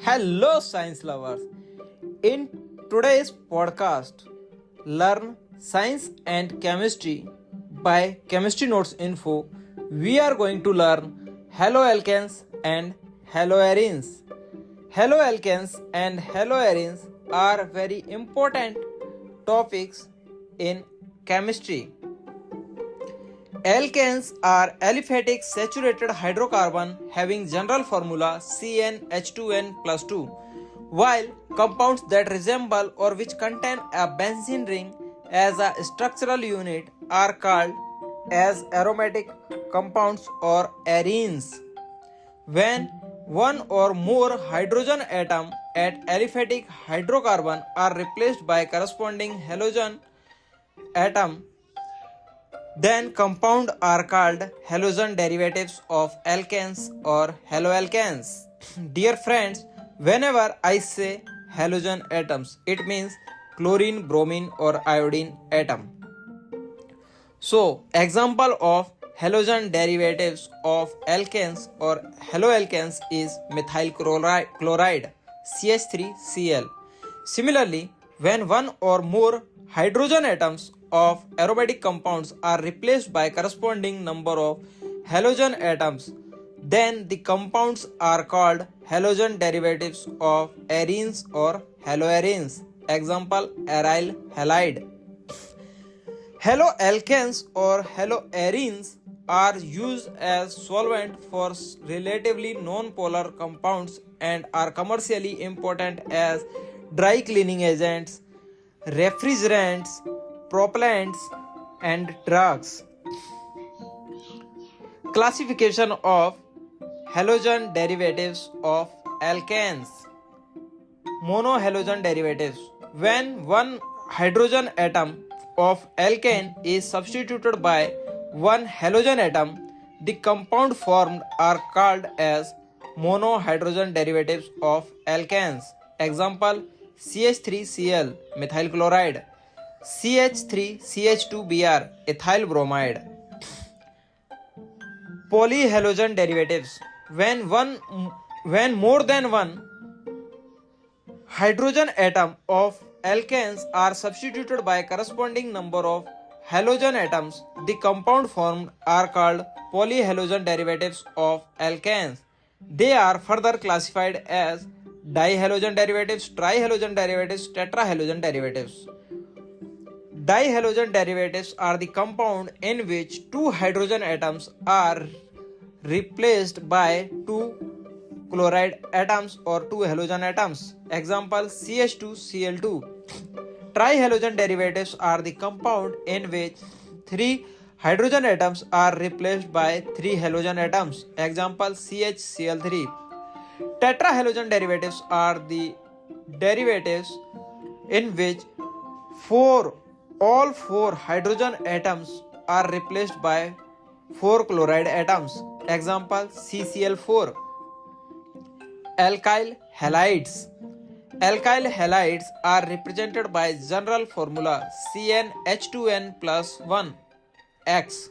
Hello, science lovers. In today's podcast, learn science and chemistry by Chemistry Notes Info. We are going to learn haloalkanes and haloarenes. Haloalkanes and haloarenes are very important topics in chemistry. Alkanes are aliphatic saturated hydrocarbon having general formula CnH2n plus 2, while compounds that resemble or which contain a benzene ring as a structural unit are called as aromatic compounds or arenes. When one or more hydrogen atom at aliphatic hydrocarbon are replaced by corresponding halogen atom, then compounds are called halogen derivatives of alkanes or haloalkanes. Dear friends, whenever I say halogen atoms, it means chlorine, bromine or iodine atom. So, example of halogen derivatives of alkanes or haloalkanes is methyl chloride CH3Cl. Similarly, when one or more hydrogen atoms of aromatic compounds are replaced by corresponding number of halogen atoms, then the compounds are called halogen derivatives of arenes or haloarenes. Example, aryl halide. Haloalkanes or haloarenes are used as solvent for relatively non-polar compounds and are commercially important as dry cleaning agents, refrigerants, propellants, and drugs. Classification of halogen derivatives of alkanes. Monohalogen derivatives. When one hydrogen atom of alkane is substituted by one halogen atom, the compound formed are called as monohydrogen derivatives of alkanes. Example, CH3Cl methyl chloride, CH3CH2Br ethyl bromide. Polyhalogen derivatives. When more than one hydrogen atom of alkanes are substituted by corresponding number of halogen atoms, the compound formed are called polyhalogen derivatives of alkanes. They are further classified as dihalogen derivatives, trihalogen derivatives, tetrahalogen derivatives. Dihalogen derivatives are the compound in which two hydrogen atoms are replaced by two chloride atoms or two halogen atoms. Example, CH2Cl2. Trihalogen derivatives are the compound in which three hydrogen atoms are replaced by three halogen atoms. Example, CHCl3. Tetrahalogen derivatives are the derivatives in which all four hydrogen atoms are replaced by four chloride atoms. Example, CCl4. Alkyl halides. Alkyl halides are represented by general formula CnH2n plus 1 X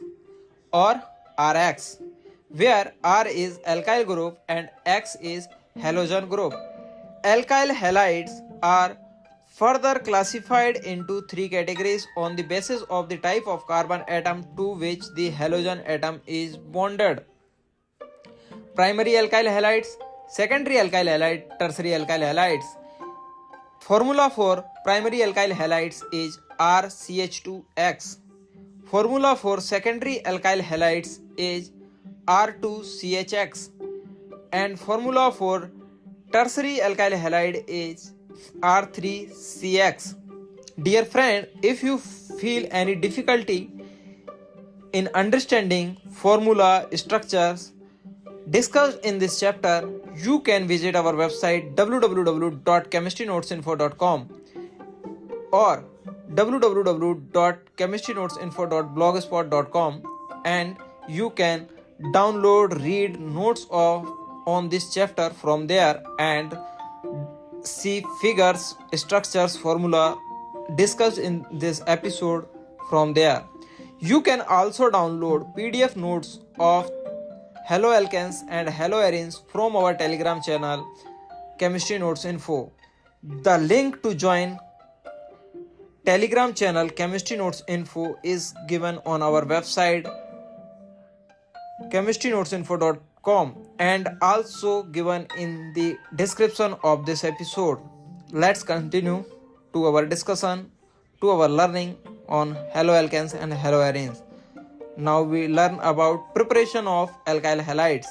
or Rx, where R is alkyl group and X is halogen group. Alkyl halides are further classified into three categories on the basis of the type of carbon atom to which the halogen atom is bonded. Primary alkyl halides, secondary alkyl halide, tertiary alkyl halides. Formula for primary alkyl halides is RCH2X. Formula for secondary alkyl halides is R2CHX. And formula for tertiary alkyl halide is R3CX. Dear friend, if you feel any difficulty in understanding formula structures discussed in this chapter, you can visit our website www.chemistrynotesinfo.com or www.chemistrynotesinfo.blogspot.com, and you can download, read notes on this chapter from there and see figures, structures, formula discussed in this episode from there. You can also download PDF notes of haloalkanes and haloarenes from our Telegram channel Chemistry Notes Info. The link to join Telegram channel Chemistry Notes Info is given on our website chemistrynotesinfo.com and also given in the description of this episode. Let's continue to our discussion, to our learning on haloalkanes and haloarenes. Now we learn about preparation of alkyl halides.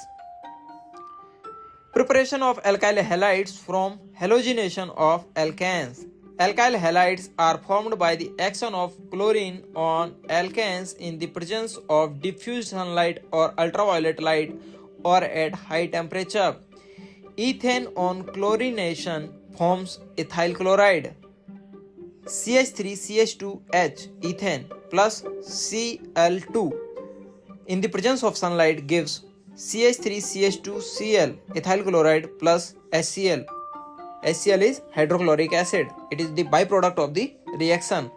Preparation of alkyl halides from halogenation of alkanes. Alkyl halides are formed by the action of chlorine on alkanes in the presence of diffuse sunlight or ultraviolet light or at high temperature. Ethane on chlorination forms ethyl chloride. CH3CH2H ethane plus Cl2 in the presence of sunlight gives CH3CH2Cl ethyl chloride plus HCl. HCl is hydrochloric acid. It is the byproduct of the reaction.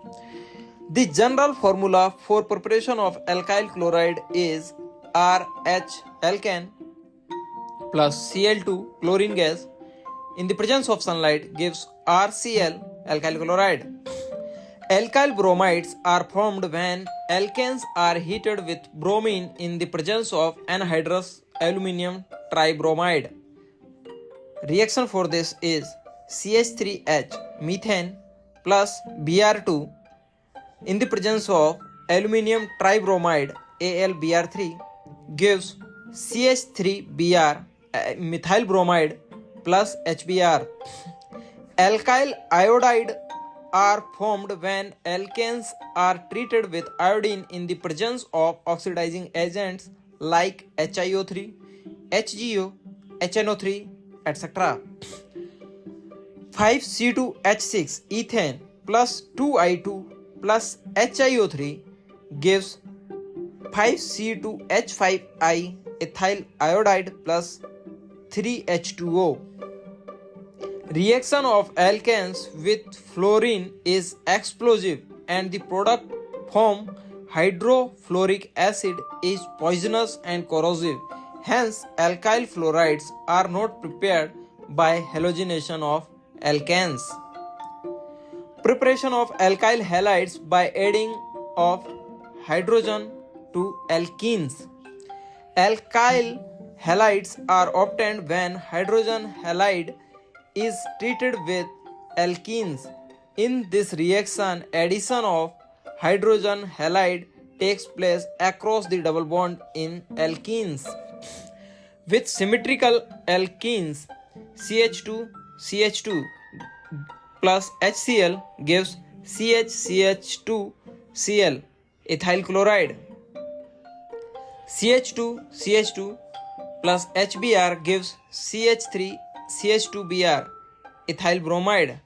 The general formula for preparation of alkyl chloride is RH alkane plus Cl2 chlorine gas in the presence of sunlight gives RCl alkyl chloride. Alkyl bromides are formed when alkanes are heated with bromine in the presence of anhydrous aluminum tribromide. Reaction for this is CH3H methane plus Br2 in the presence of aluminum tribromide AlBr3 gives CH3Br methyl bromide plus HBr. Alkyl iodide are formed when alkanes are treated with iodine in the presence of oxidizing agents like HiO3, HgO, HNO3, etc. 5C2H6 ethane plus 2I2 plus HiO3 gives 5C2H5I ethyl iodide plus 3H2O. Reaction of alkanes with fluorine is explosive and the product form hydrofluoric acid is poisonous and corrosive. Hence, alkyl fluorides are not prepared by halogenation of alkanes. Preparation of alkyl halides by adding of hydrogen to alkenes. Alkyl halides are obtained when hydrogen halide is treated with alkenes. In this reaction, addition of hydrogen halide takes place across the double bond in alkenes. With symmetrical alkenes, CH2CH2 plus HCl gives CH2Cl ethyl chloride. CH2CH2 plus HBr gives CH3CH2Br ethyl bromide.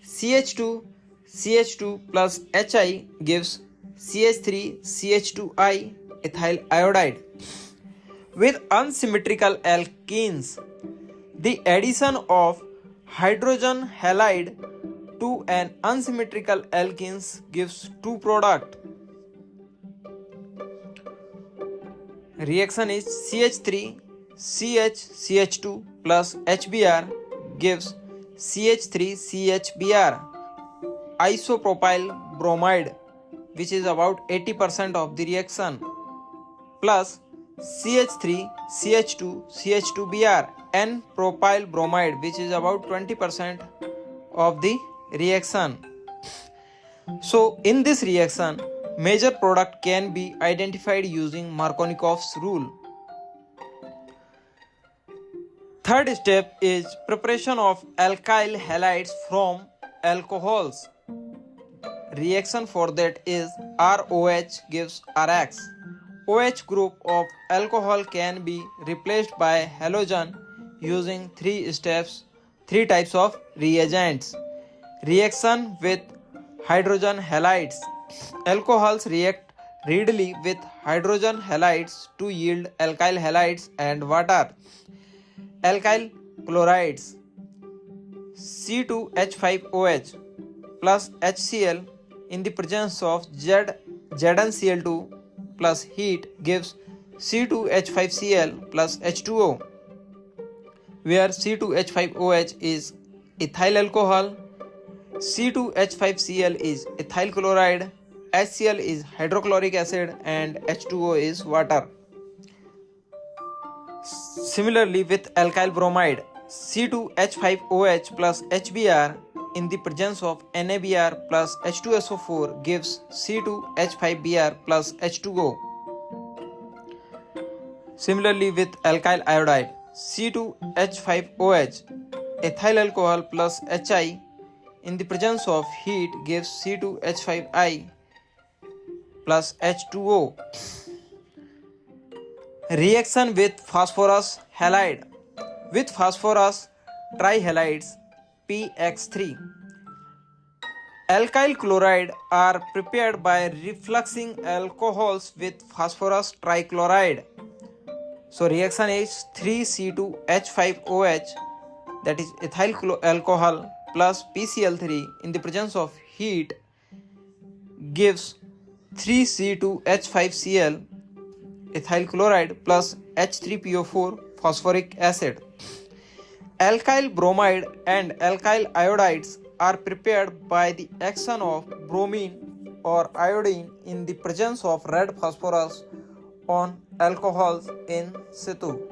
CH2CH2 plus Hi gives CH3CH2I ethyl iodide. With unsymmetrical alkenes, the addition of hydrogen halide to an unsymmetrical alkenes gives two products. Reaction is CH3CH2 plus HBr gives CH3CHBr isopropyl bromide, which is about 80% of the reaction, plus CH3CH2CH2Br N propyl bromide, which is about 20% of the reaction. So in this reaction, major product can be identified using Markovnikov's rule. Third step is preparation of alkyl halides from alcohols. Reaction for that is ROH gives RX. OH group of alcohol can be replaced by halogen using three types of reagents. Reaction with hydrogen halides. Alcohols react readily with hydrogen halides to yield alkyl halides and water. Alkyl chlorides C2H5OH plus HCl in the presence of ZnCl2 plus heat gives C2H5Cl plus H2O. where C2H5OH is ethyl alcohol, C2H5Cl is ethyl chloride, HCl is hydrochloric acid, and H2O is water. Similarly, with alkyl bromide, C2H5OH plus HBr in the presence of NaBr plus H2SO4 gives C2H5Br plus H2O. Similarly, with alkyl iodide, C2H5OH ethyl alcohol plus Hi in the presence of heat gives C2H5I plus H2O. Reaction with phosphorus halide. With phosphorus trihalides PX3, alkyl chloride are prepared by refluxing alcohols with phosphorus trichloride. So reaction is 3C2H5OH, that is ethyl alcohol plus PCl3 in the presence of heat gives 3C2H5Cl ethyl chloride plus H3PO4 phosphoric acid. Alkyl bromide and alkyl iodides are prepared by the action of bromine or iodine in the presence of red phosphorus on alcohols in situ.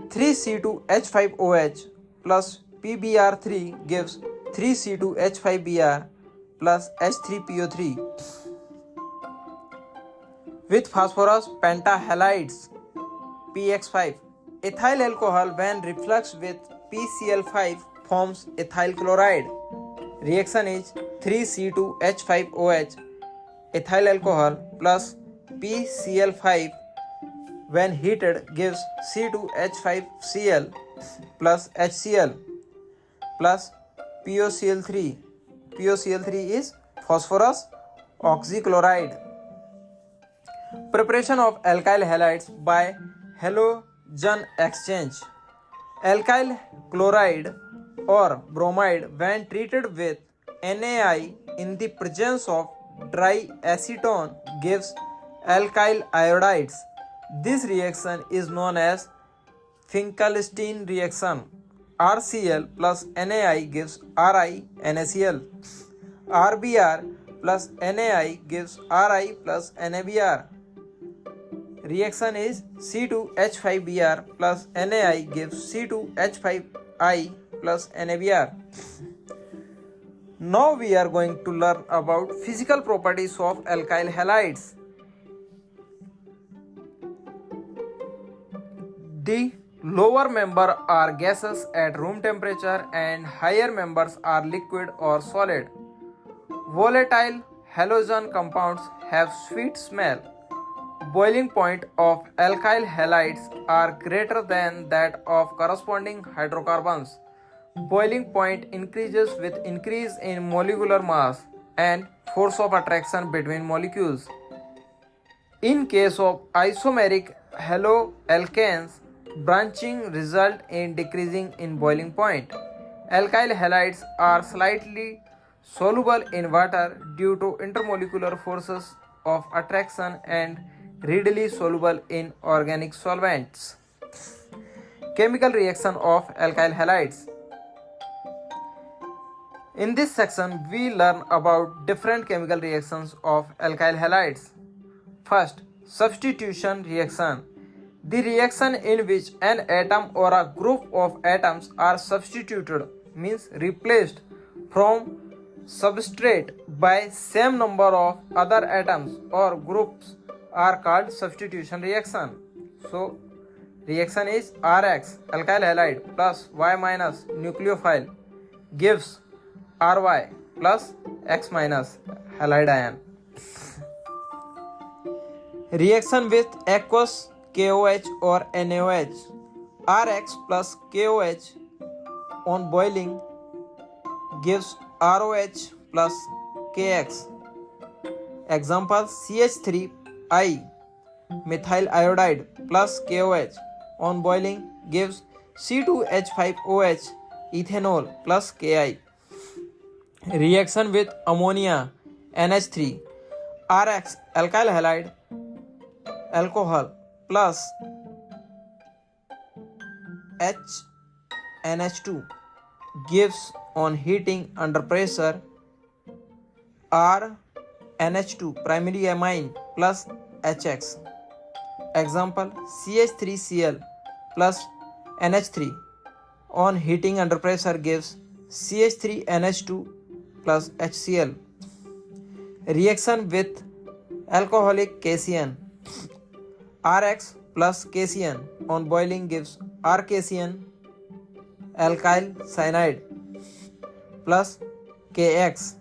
3C2H5OH plus PBr3 gives 3C2H5Br plus H3PO3. With phosphorus pentahalides PX5, ethyl alcohol when refluxed with PCl5 forms ethyl chloride. Reaction is 3C2H5OH ethyl alcohol plus PCl5 when heated gives C2H5Cl plus HCl plus POCl3. POCl3 is phosphorus oxychloride. Preparation of alkyl halides by halogen exchange. Alkyl chloride or bromide when treated with NaI in the presence of dry acetone gives alkyl iodides. This reaction is known as Finkelstein reaction. RCl plus NaI gives RiNaCl. RBr plus NaI gives Ri plus NaBr. Reaction is C2H5Br plus NaI gives C2H5I plus NaBr. Now we are going to learn about physical properties of alkyl halides. The lower member are gases at room temperature and higher members are liquid or solid. Volatile halogen compounds have sweet smell. Boiling point of alkyl halides are greater than that of corresponding hydrocarbons. Boiling point increases with increase in molecular mass and force of attraction between molecules. In case of isomeric haloalkanes, branching result in decreasing in boiling point. Alkyl halides are slightly soluble in water due to intermolecular forces of attraction and readily soluble in organic solvents. Chemical reaction of alkyl halides. In this section, we learn about different chemical reactions of alkyl halides. First, substitution reaction. The reaction in which an atom or a group of atoms are substituted, means replaced from substrate by same number of other atoms or groups, are called substitution reaction. So reaction is Rx alkyl halide plus Y minus nucleophile gives Ry plus X minus halide ion. Reaction with aqueous KOH or NaOH. Rx plus KOH on boiling gives ROH plus KX. Example, CH3I methyl iodide plus KOH on boiling gives C2H5OH ethanol plus Ki. Reaction with ammonia NH3. Rx alkyl halide alcohol plus NH2 gives on heating under pressure R NH2 primary amine plus HX. Example CH3Cl plus NH3 on heating under pressure gives CH3NH2 plus HCl. Reaction with alcoholic cation RX plus cation on boiling gives RCation alkyl cyanide plus KX.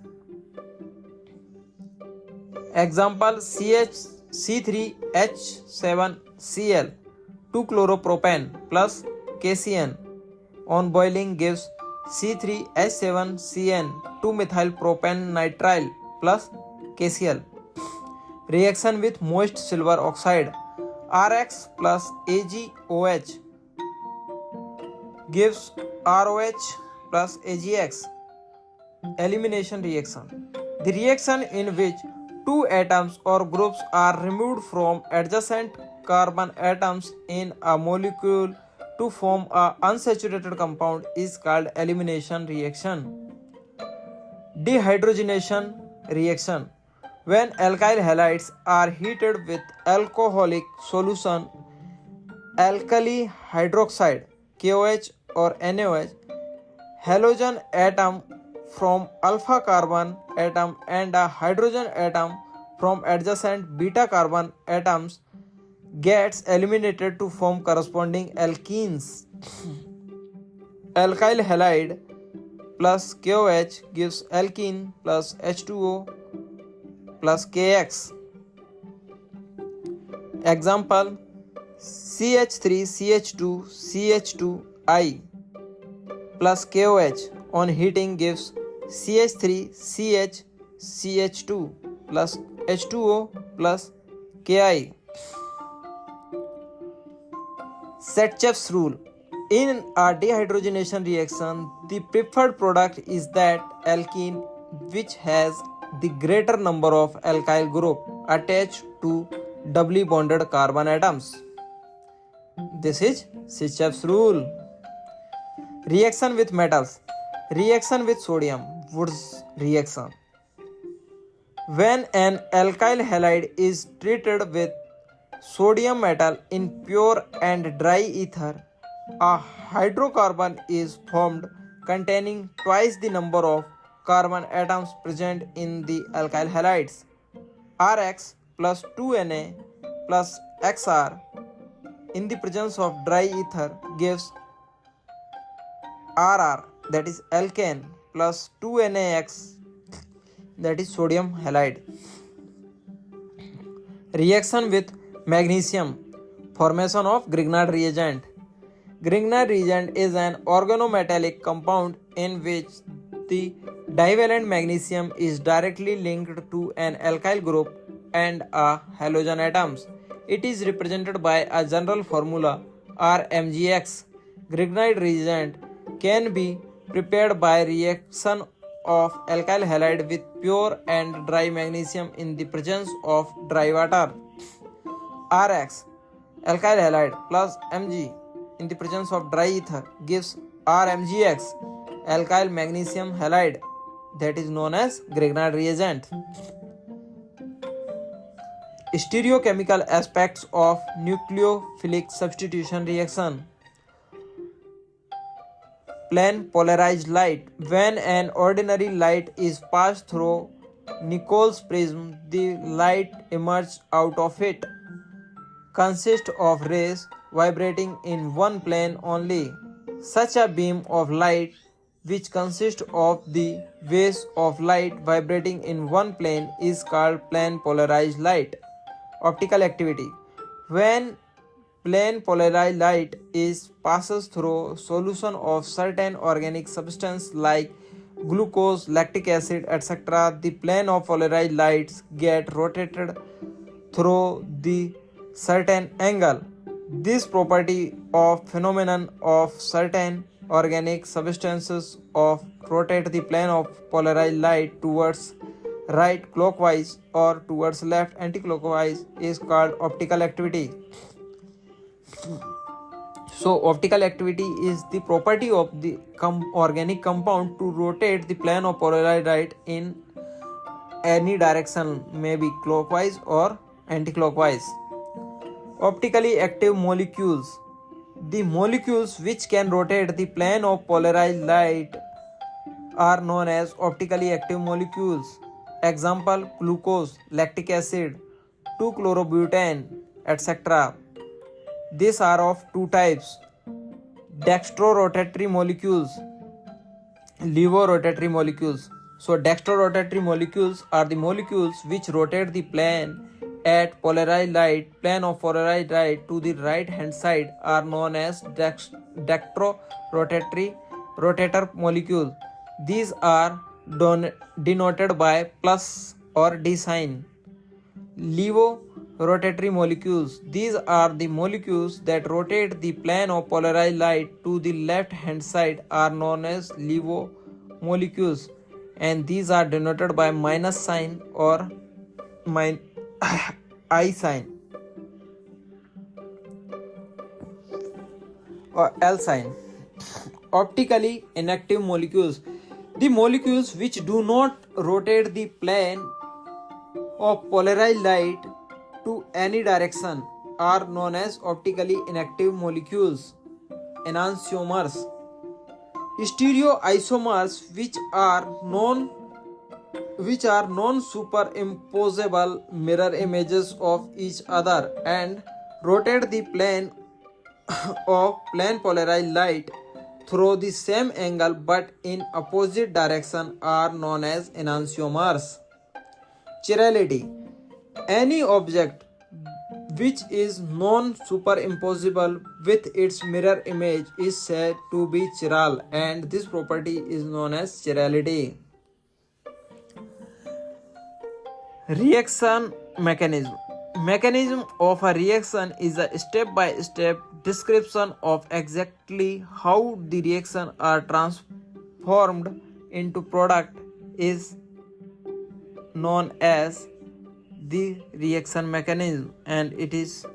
Example CH3H7Cl 2-chloropropane plus cation on boiling gives C3H7CN 2-methylpropanenitrile plus KCl. Reaction with moist silver oxide RX plus AgOH gives ROH plus AgX. Elimination reaction. The reaction in which two atoms or groups are removed from adjacent carbon atoms in a molecule to form an unsaturated compound is called elimination reaction. Dehydrogenation reaction. When alkyl halides are heated with alcoholic solution, alkali hydroxide KOH or NaOH, halogen atom from alpha carbon atom and a hydrogen atom from adjacent beta carbon atoms gets eliminated to form corresponding alkenes. Alkyl halide plus KOH gives alkene plus H2O plus KX. Example CH3CH2CH2I plus KOH on heating gives CH3CHCH2 plus H2O plus Ki. Setcheff's rule. In a dehydrogenation reaction, the preferred product is that alkene which has the greater number of alkyl group attached to doubly bonded carbon atoms. This is Setcheff's rule. Reaction with metals. Reaction with sodium. Wurtz reaction. When an alkyl halide is treated with sodium metal in pure and dry ether, a hydrocarbon is formed containing twice the number of carbon atoms present in the alkyl halides. Rx plus 2Na plus Xr in the presence of dry ether gives Rr, that is alkane, plus 2NaX, that is sodium halide. Reaction with magnesium. Formation of Grignard reagent. Grignard reagent is an organometallic compound in which the divalent magnesium is directly linked to an alkyl group and a halogen atoms. It is represented by a general formula RMgX. Grignard reagent can be prepared by reaction of alkyl halide with pure and dry magnesium in the presence of dry water. Rx, alkyl halide plus Mg in the presence of dry ether gives RMgX, alkyl magnesium halide, that is known as Grignard reagent. Stereochemical aspects of nucleophilic substitution reaction. Plane polarized light. When an ordinary light is passed through Nichols prism, the light emerges out of it consists of rays vibrating in one plane only. Such a beam of light, which consists of the waves of light vibrating in one plane, is called plane polarized light. Optical activity. When plane polarized light is passes through solution of certain organic substance like glucose, lactic acid, etc., the plane of polarized lights get rotated through the certain angle. This property of phenomenon of certain organic substances of rotate the plane of polarized light towards right clockwise or towards left anticlockwise is called optical activity. So optical activity is the property of the organic compound to rotate the plane of polarized light in any direction, may be clockwise or anticlockwise. Optically active molecules. The molecules which can rotate the plane of polarized light are known as optically active molecules. Example: glucose, lactic acid, 2-chlorobutane, etc. These are of two types: dextrorotatory molecules, levorotatory molecules. So dextrorotatory molecules are the molecules which rotate the plane of polarized light to the right hand side are known as dextrorotatory rotator molecule. These are denoted by plus or D sign. Levorotatory molecules. These are the molecules that rotate the plane of polarized light to the left hand side are known as levo molecules, and these are denoted by minus sign or I sign or L sign. Optically inactive molecules. The molecules which do not rotate the plane of polarized light to any direction are known as optically inactive molecules. Enantiomers. Stereoisomers which are non-superimposable mirror images of each other and rotate the plane of polarized light through the same angle but in opposite direction are known as enantiomers. Chirality. Any object which is non-superimposable with its mirror image is said to be chiral, and this property is known as chirality. Reaction mechanism. Mechanism of a reaction is a step-by-step description of exactly how the reaction are transformed into product is known as the reaction mechanism, and it is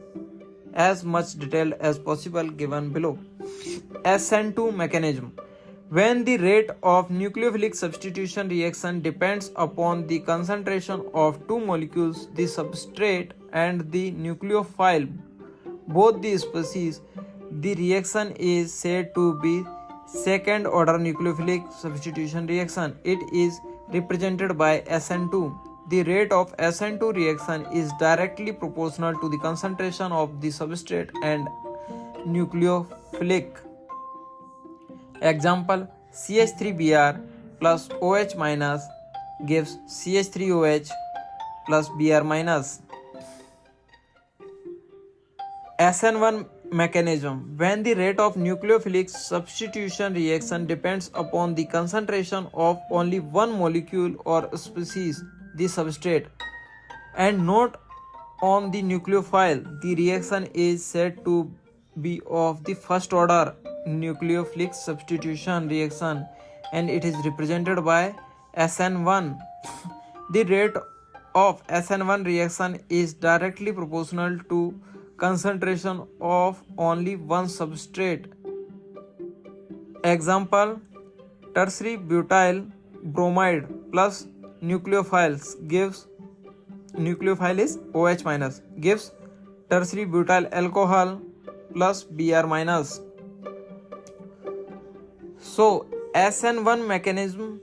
as much detailed as possible given below. SN2 mechanism. When the rate of nucleophilic substitution reaction depends upon the concentration of two molecules, the substrate and the nucleophile, both the species, the reaction is said to be second order nucleophilic substitution reaction. It is represented by SN2. The rate of SN2 reaction is directly proportional to the concentration of the substrate and nucleophilic. Example: CH3Br plus OH minus gives CH3OH plus Br minus. SN1 mechanism. When the rate of nucleophilic substitution reaction depends upon the concentration of only one molecule or species, the substrate, and not on the nucleophile, the reaction is said to be of the first order nucleophilic substitution reaction, and it is represented by SN1. The rate of SN1 reaction is directly proportional to concentration of only one substrate. Example: tertiary butyl bromide plus nucleophiles gives nucleophile is OH minus gives tertiary butyl alcohol plus Br minus. So SN1 mechanism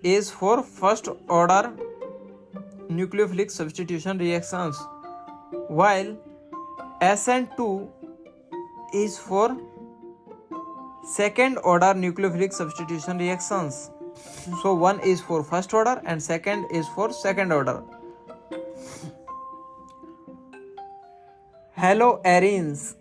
is for first order nucleophilic substitution reactions, while SN2 is for second order nucleophilic substitution reactions. So one is for first order and second is for second order. Haloarenes.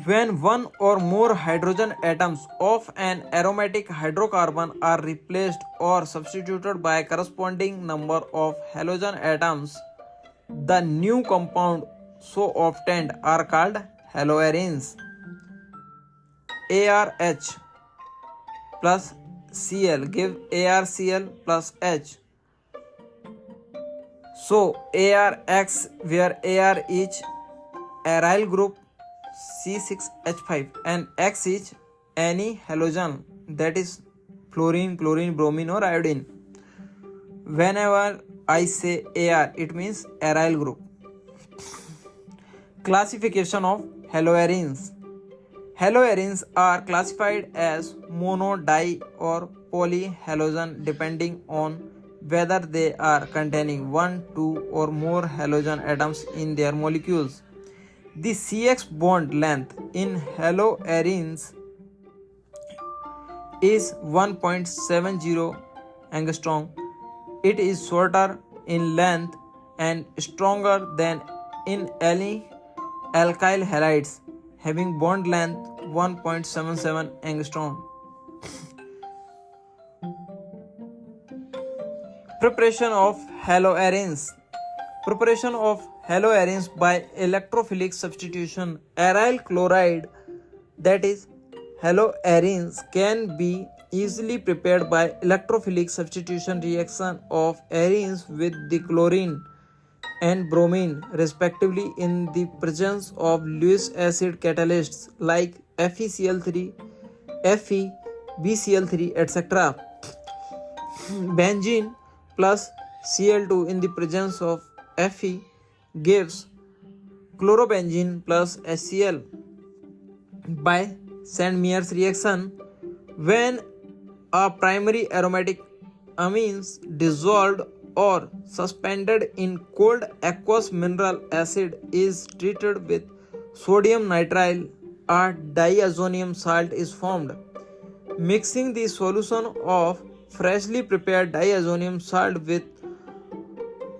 When one or more hydrogen atoms of an aromatic hydrocarbon are replaced or substituted by a corresponding number of halogen atoms, the new compound so obtained are called haloarenes. ARH plus Cl give ArCl plus H. So ArX, where Ar is aryl group, C6H5 and X is any halogen, that is fluorine, chlorine, bromine or iodine. Whenever I say Ar, it means aryl group. Classification of haloarenes. Haloarenes are classified as mono, di or polyhalogen depending on whether they are containing 1, 2 or more halogen atoms in their molecules. The CX bond length in haloarenes is 1.70 angstrom. It is shorter in length and stronger than in alkyl halides, having bond length 1.77 angstrom. Preparation of haloarenes. Preparation of haloarenes by electrophilic substitution. Aryl chloride, that is haloarenes, can be easily prepared by electrophilic substitution reaction of arenes with the chlorine and bromine respectively in the presence of Lewis acid catalysts like FeCl3, Fe, BCl3, etc. Benzene plus Cl2 in the presence of Fe gives chlorobenzene plus HCl. By Sandmeyer's reaction, when a primary aromatic amines dissolved or suspended in cold aqueous mineral acid is treated with sodium nitrile, a diazonium salt is formed. Mixing the solution of freshly prepared diazonium salt with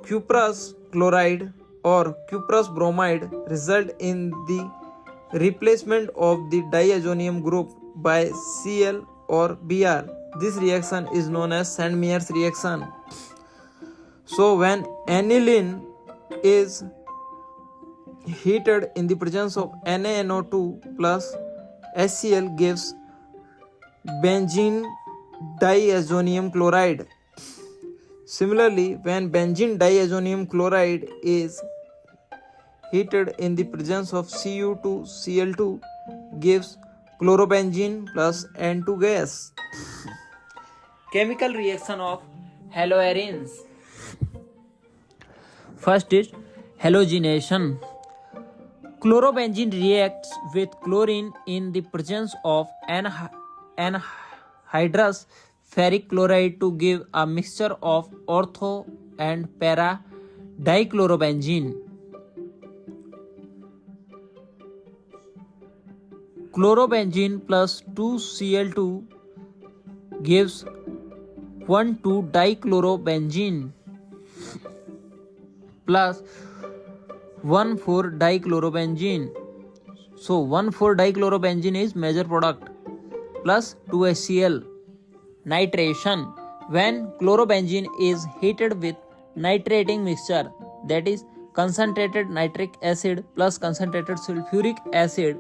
cuprous chloride or cuprous bromide result in the replacement of the diazonium group by Cl or Br. This reaction is known as Sandmeyer's reaction. So when aniline is heated in the presence of NaNO2 plus HCl gives benzene diazonium chloride. Similarly, when benzene diazonium chloride is heated in the presence of Cu2Cl2 gives chlorobenzene plus N2 gas. Chemical reaction of haloarenes. First is halogenation. Chlorobenzene reacts with chlorine in the presence of anhydrous ferric chloride to give a mixture of ortho and para dichlorobenzene. Chlorobenzene plus 2Cl2 gives 1,2-dichlorobenzene plus 1,4-dichlorobenzene. So 1,4-dichlorobenzene is major product plus 2HCl. Nitration. When chlorobenzene is heated with nitrating mixture, that is concentrated nitric acid plus concentrated sulfuric acid,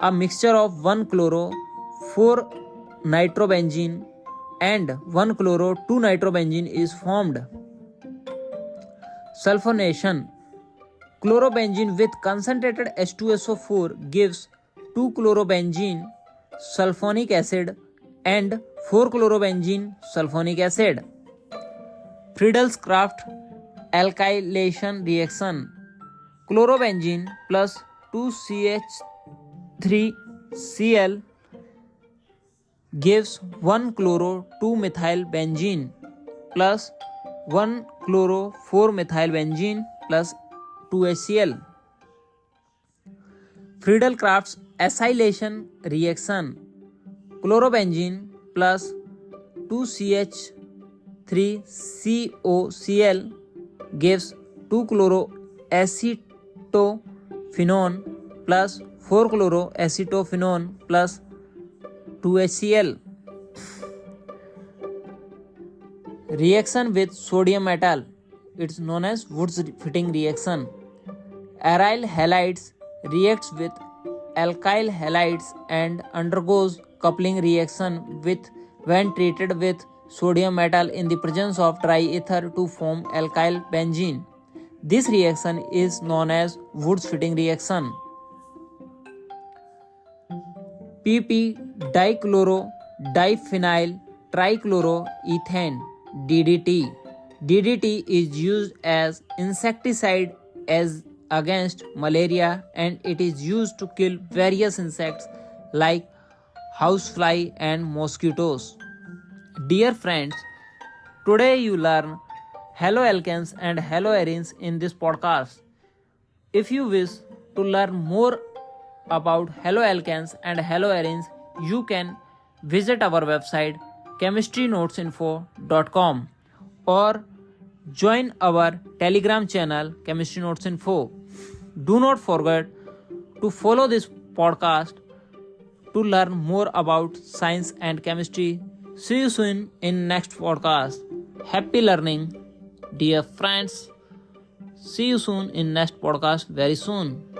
a mixture of 1-chloro-4-nitrobenzene and 1-chloro-2-nitrobenzene is formed. Sulfonation. Chlorobenzene with concentrated H2SO4 gives 2-chlorobenzene sulfonic acid and 4-chlorobenzene sulfonic acid. Friedel-Crafts alkylation reaction. Chlorobenzene plus 2CH3Cl gives 1-chloro-2-methylbenzene plus 1-chloro-4-methylbenzene plus 2HCl. Friedel-Crafts acylation reaction. Chlorobenzene plus 2CH3COCl gives 2-chloroacetophenone plus 4-chloroacetophenone plus 2HCl. Reaction with sodium metal. It's known as Wood's fitting reaction. Aryl halides reacts with alkyl halides and undergoes coupling reaction with when treated with sodium metal in the presence of dry ether to form alkyl benzene. This reaction is known as Wood's fitting reaction. pp dichloro-diphenyl trichloroethane DDT. DDT is used as insecticide as against malaria, and it is used to kill various insects like housefly and mosquitoes. Dear friends, today you learn haloalkanes and haloarenes in this podcast. If you wish to learn more about haloalkanes and haloarenes, you can visit our website chemistrynotesinfo.com or join our Telegram channel Chemistry Notes Info. Do not forget to follow this podcast to learn more about science and chemistry. See you soon in next podcast. Happy learning, dear friends. See you soon in next podcast very soon.